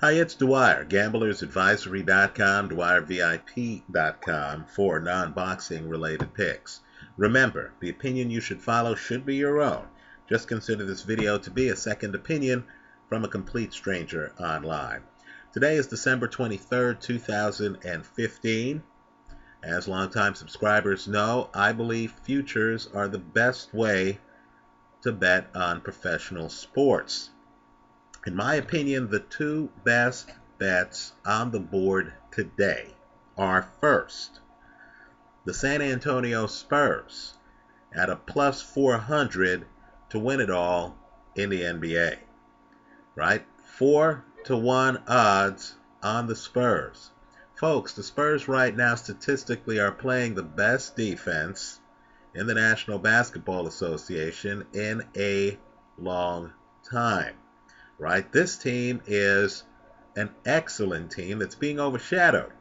Hi, it's Dwyer, gamblersadvisory.com, dwyervip.com for non-boxing related picks. Remember, the opinion you should follow should be your own. Just consider this video to be a second opinion from a complete stranger online. Today is December 23rd, 2015. As longtime subscribers know, I believe futures are the best way to bet on professional sports. In my opinion, the two best bets on the board today are first, the San Antonio Spurs at a plus 400 to win it all in the NBA. Right? 4-1 odds on the Spurs. Folks, the Spurs right now statistically are playing the best defense in the National Basketball Association in a long time. Right? This team is an excellent team that's being overshadowed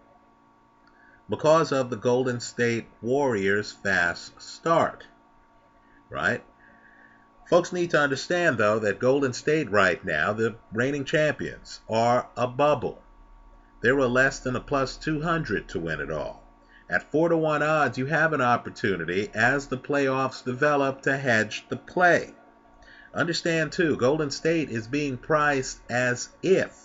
because of the Golden State Warriors' fast start. Right? Folks need to understand, though, that Golden State right now, the reigning champions, are a bubble. They were less than a plus 200 to win it all. At 4-1 odds, you have an opportunity as the playoffs develop to hedge the play. Understand, too, Golden State is being priced as if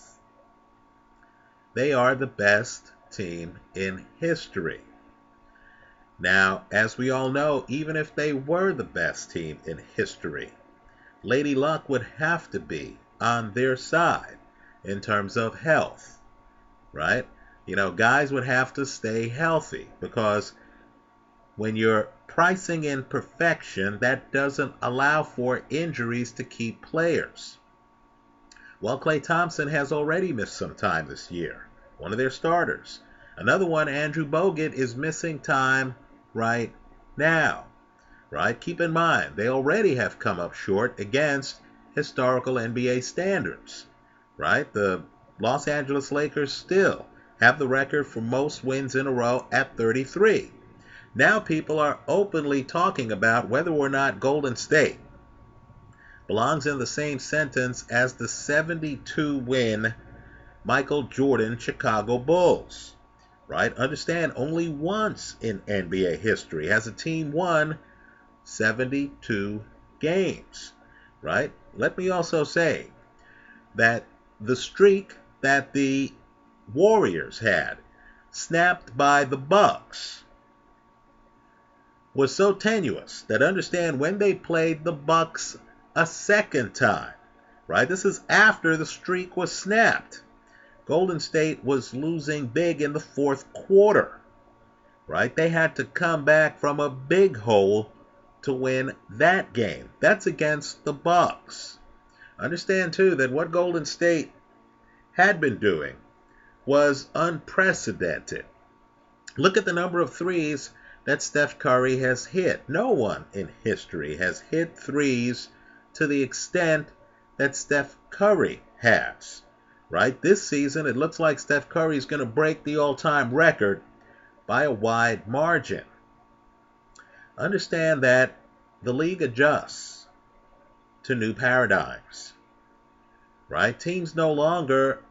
they are the best team in history. Now, as we all know, even if they were the best team in history, Lady Luck would have to be on their side in terms of health, right? You know, guys would have to stay healthy because when you're pricing in perfection, that doesn't allow for injuries to keep players. Well, Klay Thompson has already missed some time this year, one of their starters. Another one, Andrew Bogut, is missing time right now. Right? Keep in mind, they already have come up short against historical NBA standards. Right? The Los Angeles Lakers still have the record for most wins in a row at 33. Now people are openly talking about whether or not Golden State belongs in the same sentence as the 72-win Michael Jordan Chicago Bulls. Right? Understand, only once in NBA history has a team won 72 games. Right? Let me also say that the streak that the Warriors had, snapped by the Bucks, was so tenuous that understand when they played the Bucks a second time, right? This is after the streak was snapped. Golden State was losing big in the fourth quarter, right? They had to come back from a big hole to win that game. That's against the Bucks. Understand, too, that what Golden State had been doing was unprecedented. Look at the number of threes that Steph Curry has hit. No one in history has hit threes to the extent that Steph Curry has. Right? This season, it looks like Steph Curry is going to break the all-time record by a wide margin. Understand that the league adjusts to new paradigms. Right? Teams no longer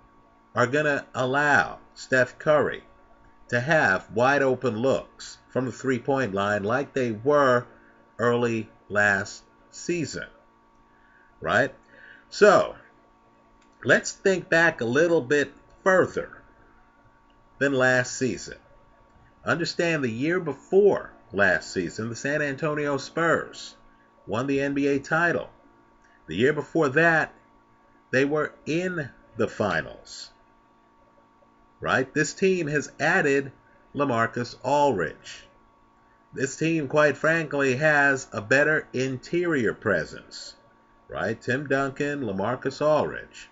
are going to allow Steph Curry to have wide open looks from the three-point line like they were early last season. Right? So, let's think back a little bit further than last season. Understand the year before last season, the San Antonio Spurs won the NBA title. The year before that, they were in the finals. Right? This team has added LaMarcus Aldridge. This team, quite frankly, has a better interior presence. Right? Tim Duncan, LaMarcus Aldridge,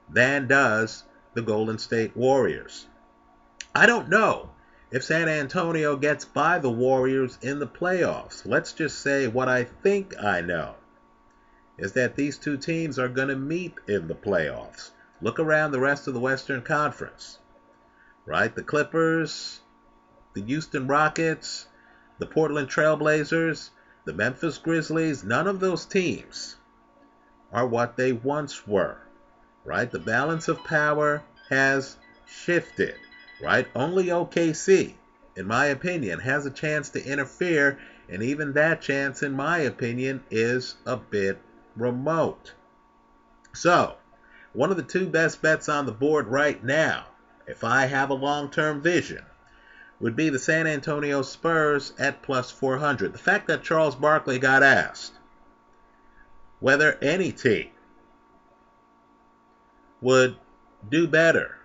than does the Golden State Warriors. I don't know if San Antonio gets by the Warriors in the playoffs. Let's just say what I think I know is that these two teams are going to meet in the playoffs. Look around the rest of the Western Conference. Right? The Clippers, the Houston Rockets, the Portland Trailblazers, the Memphis Grizzlies, none of those teams are what they once were. right? The balance of power has shifted, right? Only OKC, in my opinion, has a chance to interfere, and even that chance, in my opinion, is a bit remote. So, one of the two best bets on the board right now, if I have a long-term vision, would be the San Antonio Spurs at plus 400. The fact that Charles Barkley got asked whether any team would do better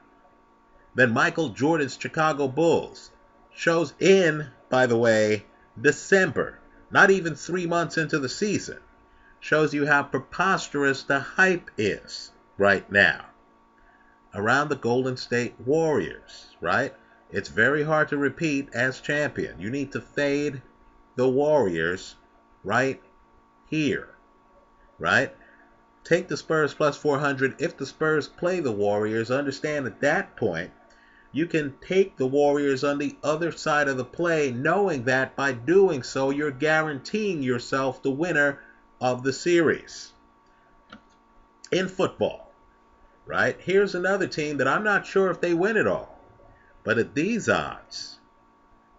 than Michael Jordan's Chicago Bulls shows in, by the way, December, not even 3 months into the season, shows you how preposterous the hype is right now around the Golden State Warriors, right? It's very hard to repeat as champion. You need to fade the Warriors right here, right? Take the Spurs plus 400. If the Spurs play the Warriors, understand at that point, you can take the Warriors on the other side of the play, knowing that by doing so, you're guaranteeing yourself the winner of the series. In football, right? Here's another team that I'm not sure if they win it all. But at these odds,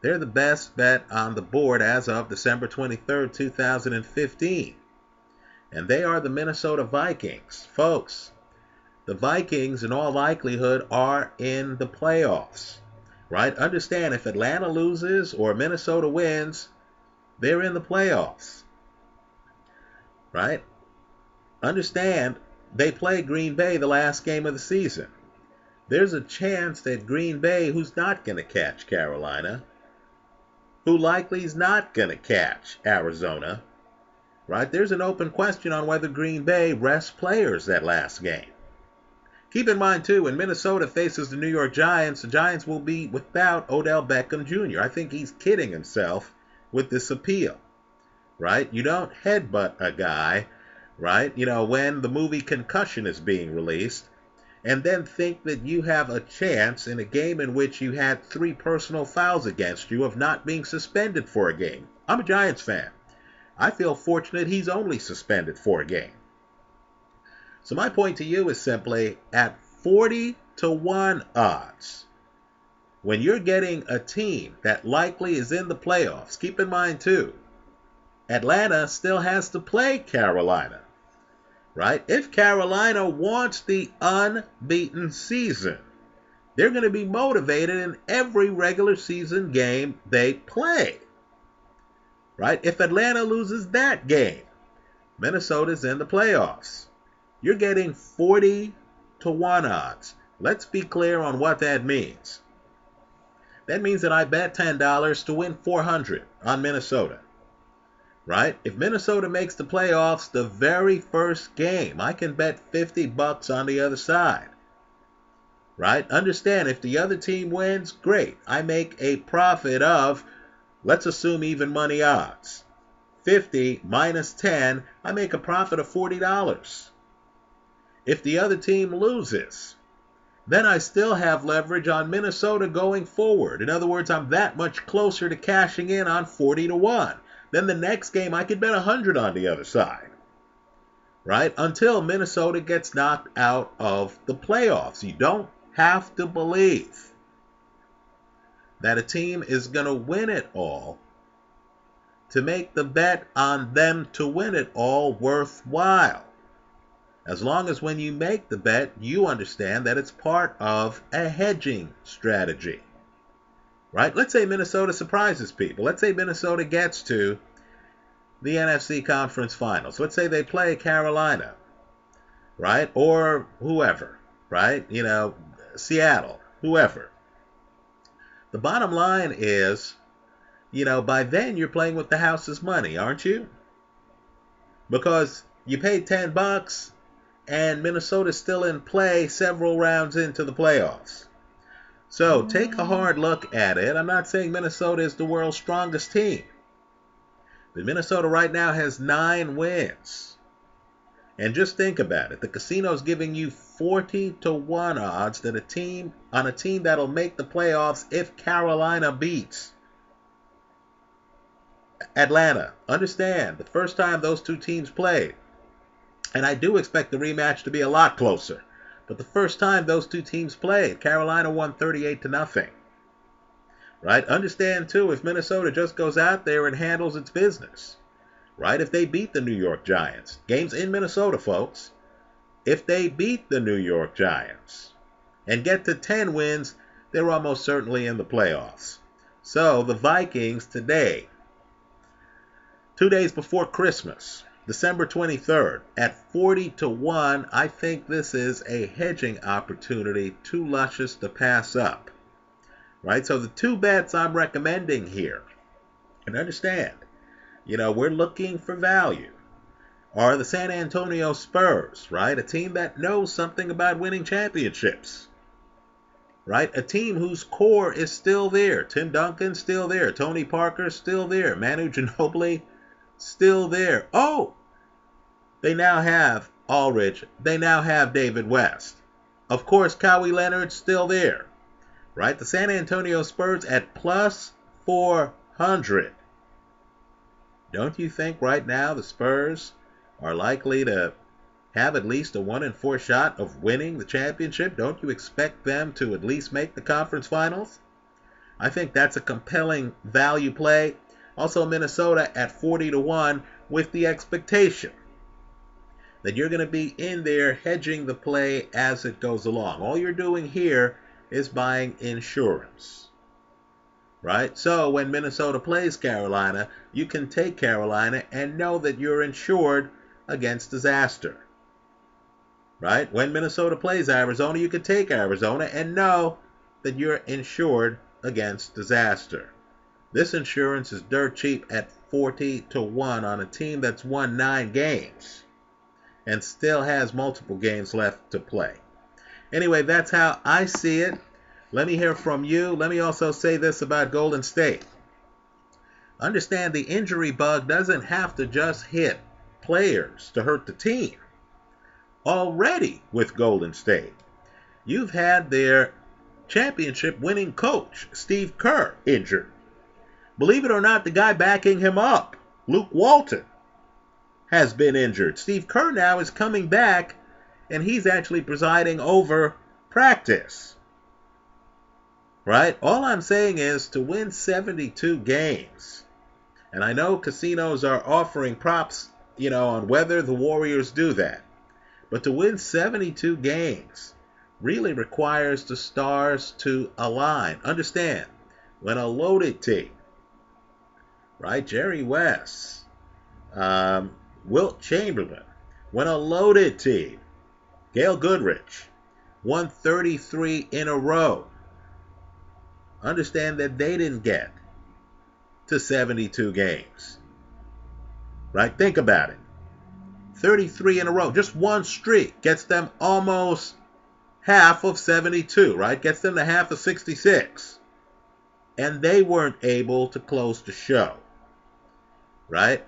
they're the best bet on the board as of December 23rd, 2015. And they are the Minnesota Vikings. Folks, the Vikings, in all likelihood, are in the playoffs, right? Understand, if Atlanta loses or Minnesota wins, they're in the playoffs, right? Understand, they play Green Bay the last game of the season. There's a chance that Green Bay, who's not going to catch Carolina, who likely is not going to catch Arizona, right? There's an open question on whether Green Bay rests players that last game. Keep in mind, too, when Minnesota faces the New York Giants, the Giants will be without Odell Beckham Jr. I think he's kidding himself with this appeal, right? You don't headbutt a guy, right? You know, when the movie Concussion is being released, and then think that you have a chance in a game in which you had 3 personal fouls against you of not being suspended for a game. I'm a Giants fan. I feel fortunate he's only suspended for a game. So my point to you is simply, at 40-1 odds, when you're getting a team that likely is in the playoffs, keep in mind too, Atlanta still has to play Carolina. Right? If Carolina wants the unbeaten season, they're going to be motivated in every regular season game they play. Right? If Atlanta loses that game, Minnesota's in the playoffs. You're getting 40-1 odds. Let's be clear on what that means. That means that I bet $10 to win $400 on Minnesota. Right? If Minnesota makes the playoffs the very first game, I can bet $50 on the other side. Right? Understand, if the other team wins, great. I make a profit of, let's assume even money odds. 50 minus 10, I make a profit of $40. If the other team loses, then I still have leverage on Minnesota going forward. In other words, I'm that much closer to cashing in on 40-1. Then the next game, I could bet 100 on the other side, right? Until Minnesota gets knocked out of the playoffs. You don't have to believe that a team is going to win it all to make the bet on them to win it all worthwhile. As long as when you make the bet, you understand that it's part of a hedging strategy. Right? Let's say Minnesota surprises people. Let's say Minnesota gets to the NFC Conference Finals. Let's say they play Carolina, right? Or whoever, right? You know, Seattle, whoever. The bottom line is, you know, by then you're playing with the house's money, aren't you? Because you paid $10 and Minnesota's still in play several rounds into the playoffs. So take a hard look at it. I'm not saying Minnesota is the world's strongest team. But Minnesota right now has 9 wins. And just think about it. The casino's giving you 40-1 odds that a team that'll make the playoffs if Carolina beats Atlanta. Understand, the first time those two teams played, and I do expect the rematch to be a lot closer. But the first time those two teams played, Carolina won 38-0. Right? Understand, too, if Minnesota just goes out there and handles its business. Right? If they beat the New York Giants. Game's in Minnesota, folks. If they beat the New York Giants and get to 10 wins, they're almost certainly in the playoffs. So, the Vikings today, 2 days before Christmas, December 23rd, at 40-1, I think this is a hedging opportunity too luscious to pass up. Right? So the two bets I'm recommending here, and understand, we're looking for value, are the San Antonio Spurs, right? A team that knows something about winning championships. Right? A team whose core is still there. Tim Duncan still there. Tony Parker still there. Manu Ginobili still there. Oh, they now have Aldridge. They now have David West. Of course, Kawhi Leonard's still there. Right? The San Antonio Spurs at plus 400. Don't you think right now the Spurs are likely to have at least a 1-4 shot of winning the championship? Don't you expect them to at least make the conference finals? I think that's a compelling value play. Also, Minnesota at 40-1 with the expectation that you're going to be in there hedging the play as it goes along. All you're doing here is buying insurance. Right? So when Minnesota plays Carolina, you can take Carolina and know that you're insured against disaster. Right? When Minnesota plays Arizona, you can take Arizona and know that you're insured against disaster. This insurance is dirt cheap at 40-1 on a team that's won 9 games and still has multiple games left to play. Anyway, that's how I see it. Let me hear from you. Let me also say this about Golden State. Understand the injury bug doesn't have to just hit players to hurt the team. Already with Golden State, you've had their championship-winning coach, Steve Kerr, injured. Believe it or not, the guy backing him up, Luke Walton, has been injured. Steve Kerr now is coming back, and he's actually presiding over practice. Right? All I'm saying is to win 72 games, and I know casinos are offering props, on whether the Warriors do that, but to win 72 games really requires the stars to align. Understand, when a loaded team, right, Jerry West, Wilt Chamberlain, when a loaded team, Gail Goodrich, won 33 in a row, understand that they didn't get to 72 games. Right? Think about it. 33 in a row. Just one streak gets them almost half of 72, right? Gets them to half of 66. And they weren't able to close the show. Right?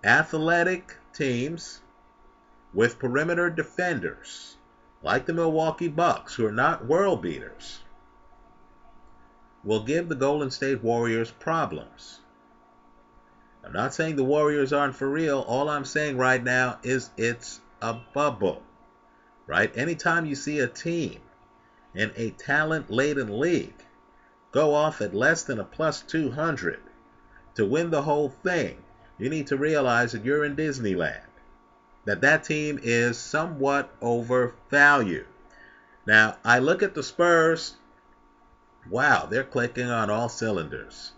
Athletic teams with perimeter defenders, like the Milwaukee Bucks, who are not world beaters, will give the Golden State Warriors problems. I'm not saying the Warriors aren't for real. All I'm saying right now is it's a bubble. Right? Anytime you see a team in a talent-laden league go off at less than a plus 200 to win the whole thing, you need to realize that you're in Disneyland. That team is somewhat overvalued. Now, I look at the Spurs. Wow, they're clicking on all cylinders.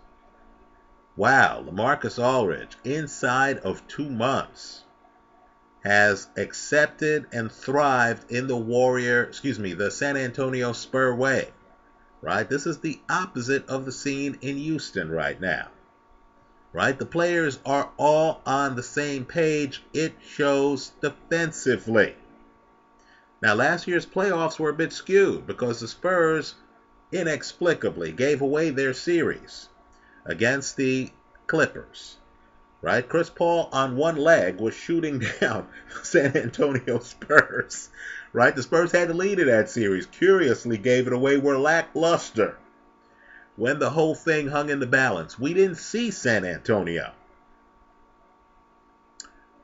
Wow, LaMarcus Aldridge, inside of 2 months, has accepted and thrived in the San Antonio Spur way. Right? This is the opposite of the scene in Houston right now. Right? The players are all on the same page. It shows defensively. Now, last year's playoffs were a bit skewed because the Spurs inexplicably gave away their series against the Clippers. Right? Chris Paul on one leg was shooting down San Antonio Spurs. Right? The Spurs had to lead in that series. Curiously gave it away. Were lackluster when the whole thing hung in the balance. We didn't see San Antonio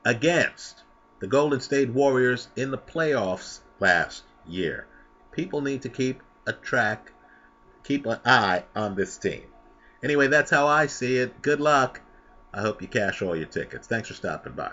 against the Golden State Warriors in the playoffs last year. People need to keep an eye on this team. Anyway, that's how I see it. Good luck. I hope you cash all your tickets. Thanks for stopping by.